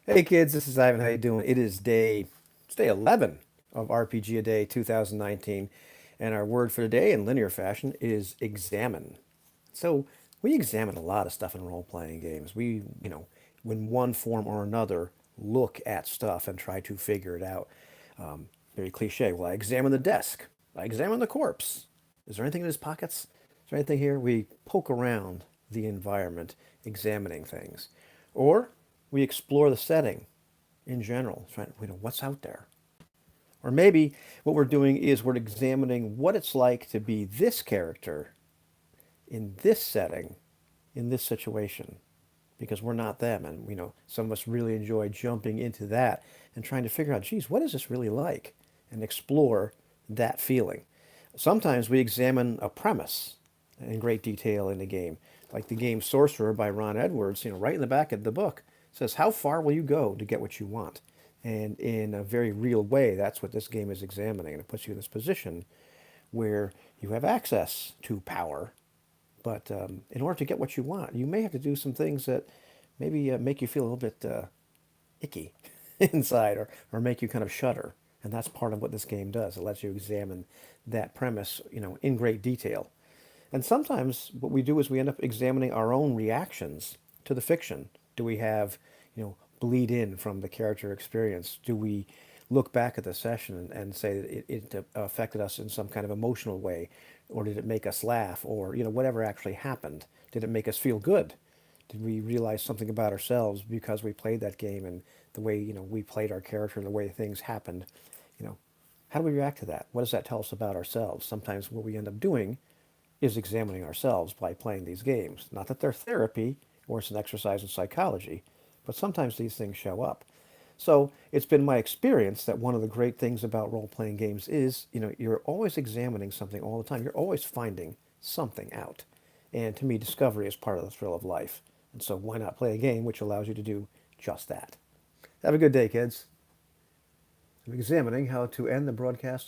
Hey kids, this is Ivan. How you doing? It's day 11 of RPG A Day 2019, and our word for today in linear fashion is examine. So we examine a lot of stuff in role-playing games. In one form or another, look at stuff and try to figure it out. Very cliche. Well, I examine the desk. I examine the corpse. Is there anything in his pockets? Is there anything here? We poke around the environment, examining things. Or we explore the setting in general, trying, what's out there. Or maybe what we're doing is we're examining what it's like to be this character in this setting, in this situation, because we're not them. And, some of us really enjoy jumping into that and trying to figure out, geez, what is this really like? And explore that feeling. Sometimes we examine a premise in great detail in the game, like the game Sorcerer by Ron Edwards, right in the back of the book says, how far will you go to get what you want? And in a very real way, that's what this game is examining. And it puts you in this position where you have access to power, but in order to get what you want, you may have to do some things that maybe make you feel a little bit icky inside or make you kind of shudder. And that's part of what this game does. It lets you examine that premise, in great detail. And sometimes what we do is we end up examining our own reactions to the fiction. Do we have, bleed in from the character experience? Do we look back at the session and say that it affected us in some kind of emotional way? Or did it make us laugh? Or, whatever actually happened? Did it make us feel good? Did we realize something about ourselves because we played that game and the way, we played our character and the way things happened? You know, how do we react to that? What does that tell us about ourselves? Sometimes what we end up doing is examining ourselves by playing these games. Not that they're therapy or it's an exercise in psychology, but sometimes these things show up. So it's been my experience that one of the great things about role-playing games is, you're always examining something all the time. You're always finding something out. And to me, discovery is part of the thrill of life. And so why not play a game which allows you to do just that? Have a good day, kids. I'm examining how to end the broadcast